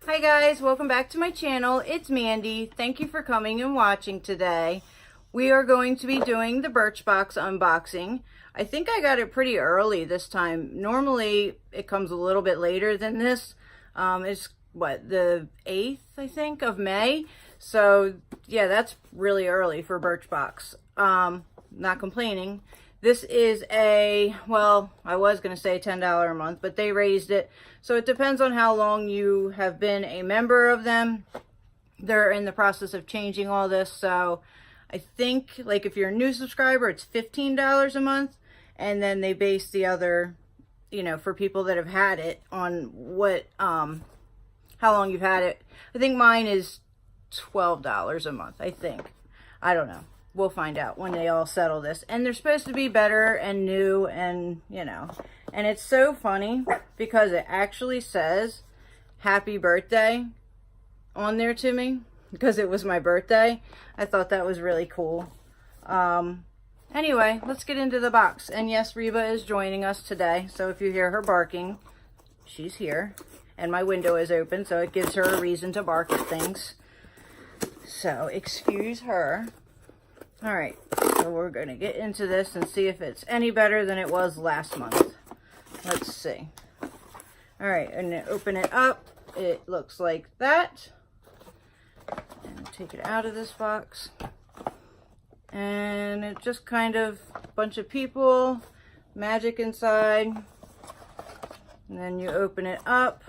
Hi guys, welcome back to my channel. It's Mandy. Thank you for coming and watching today. We are going to be doing the Birchbox unboxing. I think I got it pretty early this time. Normally it comes a little bit later than this. It's what, the 8th, I think, of May. So yeah, that's really early for Birchbox. Not complaining. This is a, well, I was going to say $10 a month, but they raised it. So it depends on how long you have been a member of them. They're in the process of changing all this. So I think, like, if you're a new subscriber, it's $15 a month. And then they base the other, you know, for people that have had it on what, how long you've had it. I think mine is $12 a month, I think. I don't know. We'll find out when they all settle this. And they're supposed to be better and new and, you know. And it's so funny because it actually says happy birthday on there to me because it was my birthday. I thought that was really cool. Anyway, let's get into the box. And yes, Reba is joining us today. So if you hear her barking, she's here. And my window is open, so it gives her a reason to bark at things. So excuse her. All right, so we're going to get into this and see if it's any better than it was last month. Let's see. All right, and then open it up. It looks like that. And take it out of this box. And it just kind of a bunch of people, magic inside. And then you open it up,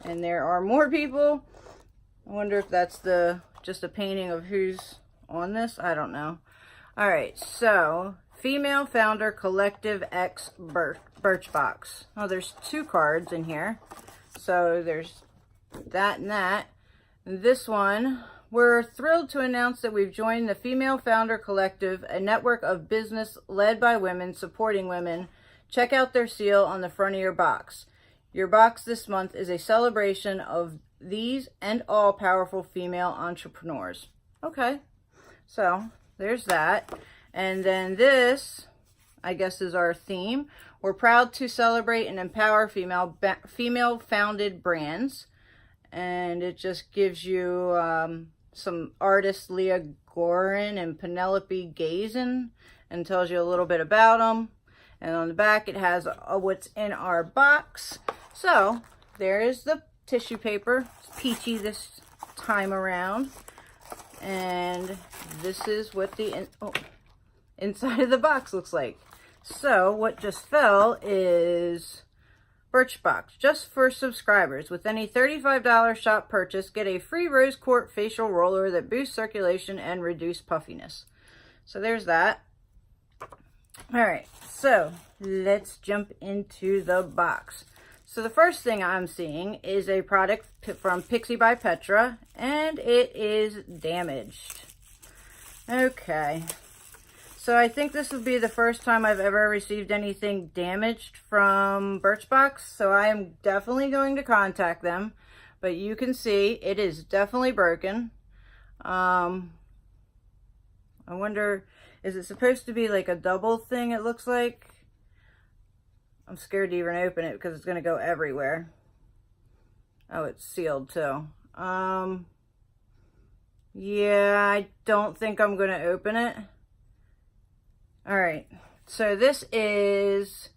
and there are more people. I wonder if that's just a painting of who's on this. I don't know. All right, so Female Founder Collective X Birchbox. Oh, there's 2 cards in here. So there's that and that. And this one, we're thrilled to announce that we've joined the Female Founder Collective, a network of business led by women, supporting women. Check out their seal on the front of your box. Your box this month is a celebration of these and all powerful female entrepreneurs. Okay, so there's that. And then this, I guess, is our theme. We're proud to celebrate and empower female founded brands. And it just gives you some artists, Leah Gorin and Penelope Gazin, and tells you a little bit about them. And on the back it has what's in our box. So there is the tissue paper. It's peachy this time around. And this is what the inside of the box looks like. So what just fell is Birchbox, just for subscribers. With any $35 shop purchase, get a free rose quartz facial roller that boosts circulation and reduce puffiness. So there's that. All right, so let's jump into the box. So the first thing I'm seeing is a product from Pixie by Petra, and it is damaged. Okay, so I think this would be the first time I've ever received anything damaged from Birchbox, so I am definitely going to contact them. But you can see it is definitely broken. I wonder, is it supposed to be like a double thing, it looks like? I'm scared to even open it because it's going to go everywhere. Oh, it's sealed too. Yeah, I don't think I'm going to open it. All right. So this is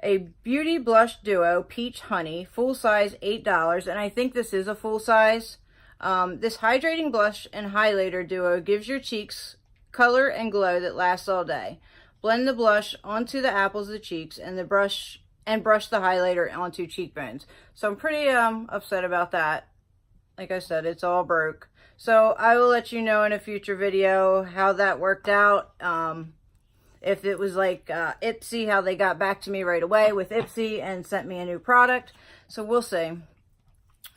a Beauty Blush Duo Peach Honey, full size, $8. And I think this is a full size. This hydrating blush and highlighter duo gives your cheeks color and glow that lasts all day. Blend the blush onto the apples of the cheeks and brush the highlighter onto cheekbones. So I'm pretty upset about that. Like I said, it's all broke. So I will let you know in a future video how that worked out. If it was like Ipsy, how they got back to me right away with Ipsy and sent me a new product. So we'll see.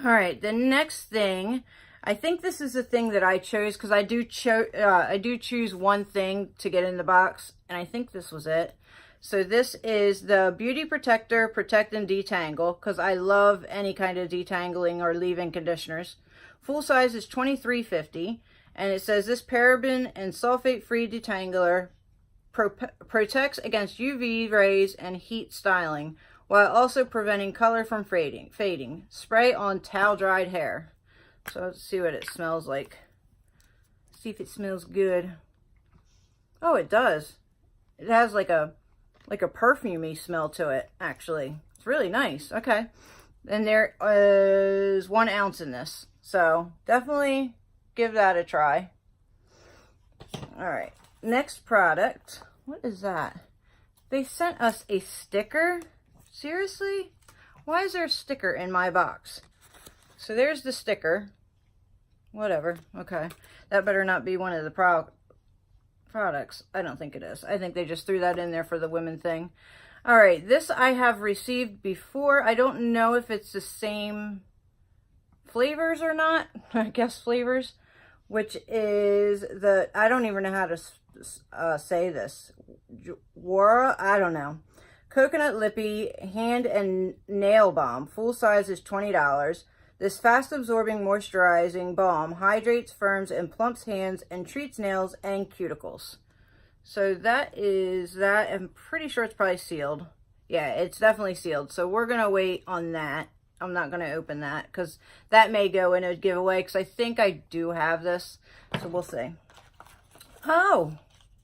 All right, the next thing, I think this is the thing that I chose because I do choose one thing to get in the box, and I think this was it. So this is the Beauty Protector Protect and Detangle, because I love any kind of detangling or leave-in conditioners. Full size is $23.50, and it says this paraben and sulfate-free detangler protects against UV rays and heat styling while also preventing color from fading. Spray on towel dried hair. So let's see what it smells like. See if it smells good. Oh, it does. It has like a perfumey smell to it, actually. It's really nice. Okay. And there is 1 ounce in this. So definitely give that a try. All right. Next product. What is that? They sent us a sticker. Seriously? Why is there a sticker in my box? So there's the sticker. Whatever. Okay. That better not be one of the products. I don't think it is. I think they just threw that in there for the women thing. All right. This I have received before. I don't know if it's the same flavors or not. I guess flavors. Which is the, I don't even know how to say this. Wara? I don't know. Coconut Lippy Hand and Nail Balm. Full size is $20. This fast-absorbing moisturizing balm hydrates, firms, and plumps hands and treats nails and cuticles. So that is that. I'm pretty sure it's probably sealed. Yeah, it's definitely sealed. So we're going to wait on that. I'm not going to open that because that may go in a giveaway because I think I do have this. So we'll see. Oh,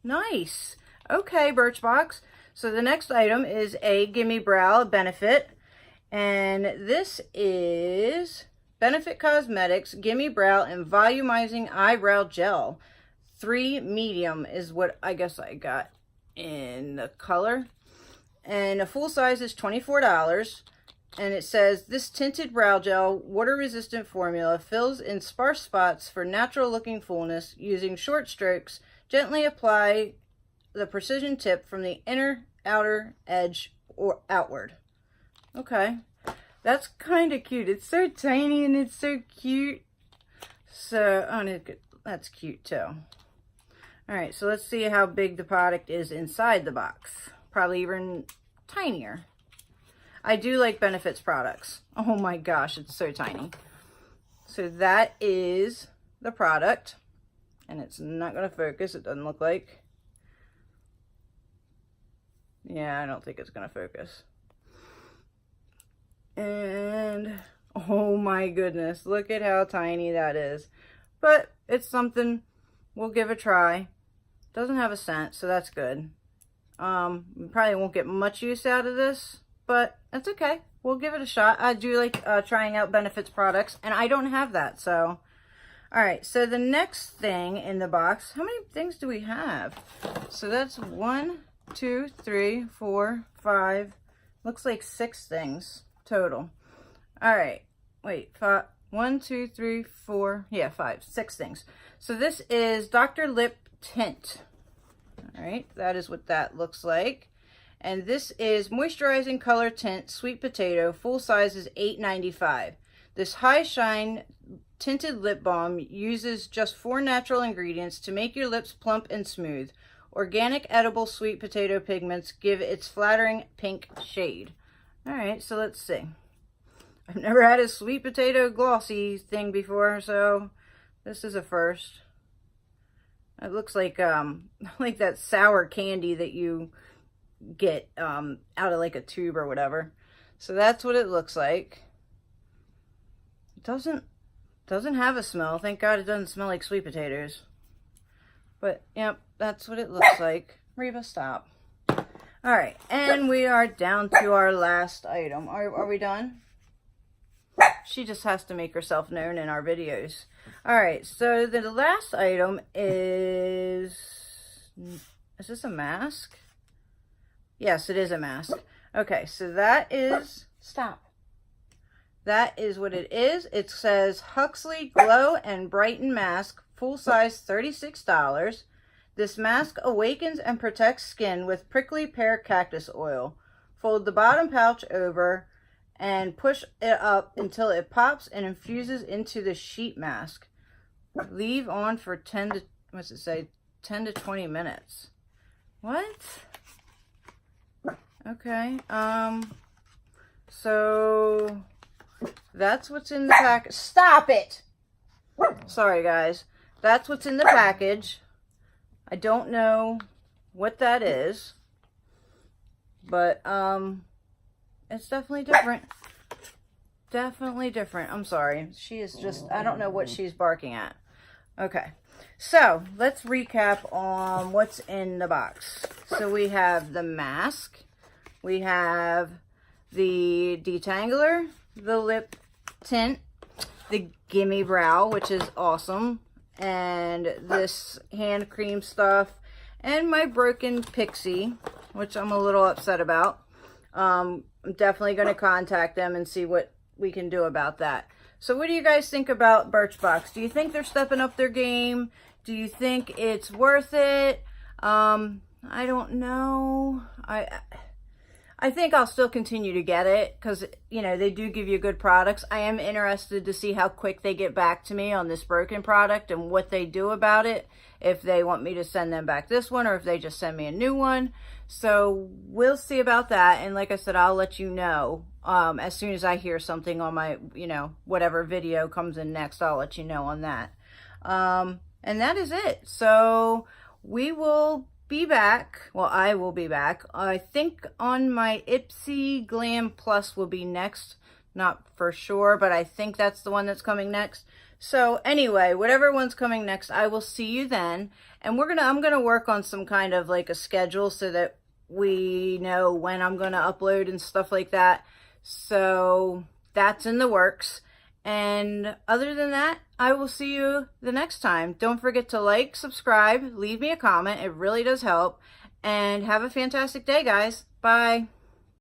nice. Okay, Birchbox. So the next item is a Gimme Brow Benefit. And this is Benefit Cosmetics Gimme Brow and Volumizing Eyebrow Gel. 3 medium is what I guess I got in the color. And a full size is $24. And it says, this tinted brow gel, water-resistant formula, fills in sparse spots for natural-looking fullness. Using short strokes, gently apply the precision tip from the inner outer edge or outward. Okay, that's kind of cute. It's so tiny and it's so cute. So, oh, that's cute too. All right, so let's see how big the product is inside the box. Probably even tinier. I do like Benefits products. Oh my gosh, it's so tiny. So that is the product. And it's not going to focus, it doesn't look like. Yeah, I don't think it's going to focus. And, oh my goodness, look at how tiny that is. But it's something we'll give a try. Doesn't have a scent, so that's good. We probably won't get much use out of this. But that's okay. We'll give it a shot. I do like trying out Benefits products, and I don't have that. So, all right. So the next thing in the box, how many things do we have? So that's 1, 2, 3, 4, 5. Looks like 6 things total. All right. Wait. 1, 2, 3, 4. Yeah, 5. 6 things. So this is Dr. Lip Tint. All right. That is what that looks like. And this is Moisturizing Color Tint Sweet Potato. Full size is $8.95. This high shine tinted lip balm uses just 4 natural ingredients to make your lips plump and smooth. Organic edible sweet potato pigments give its flattering pink shade. All right, so let's see. I've never had a sweet potato glossy thing before, so this is a first. It looks like that sour candy that you get out of like a tube or whatever. So that's what it looks like. It doesn't have a smell. Thank God it doesn't smell like sweet potatoes. But yep, that's what it looks like. Reba, stop. All right, and we are down to our last item. Are we done? She just has to make herself known in our videos. All right, so the last item is this a mask? Yes, it is a mask. Okay, so that is, stop. That is what it is. It says Huxley Glow and Brighten Mask, full size, $36. This mask awakens and protects skin with prickly pear cactus oil. Fold the bottom pouch over and push it up until it pops and infuses into the sheet mask. Leave on for 10 to 20 minutes. What? Okay, so that's what's in the package. Stop it! Sorry, guys. That's what's in the package. I don't know what that is, but it's definitely different. Definitely different. I'm sorry. She is just, I don't know what she's barking at. Okay. So let's recap on what's in the box. So we have the mask. We have the detangler, the lip tint, the Gimme Brow, which is awesome, and this hand cream stuff, and my broken pixie, which I'm a little upset about. I'm definitely going to contact them and see what we can do about that. So what do you guys think about Birchbox? Do you think they're stepping up their game? Do you think it's worth it? I don't know. I think I'll still continue to get it because, you know, they do give you good products. I am interested to see how quick they get back to me on this broken product and what they do about it. If they want me to send them back this one or if they just send me a new one. So we'll see about that. And like I said, I'll let you know as soon as I hear something on my, you know, whatever video comes in next, I'll let you know on that. And that is it. So we will be back. Well, I will be back. I think on my Ipsy Glam Plus will be next. Not for sure, but I think that's the one that's coming next. So anyway, whatever one's coming next, I will see you then. And I'm gonna work on some kind of like a schedule so that we know when I'm gonna upload and stuff like that. So that's in the works. And other than that, I will see you the next time. Don't forget to like, subscribe, leave me a comment. It really does help. And have a fantastic day, guys. Bye.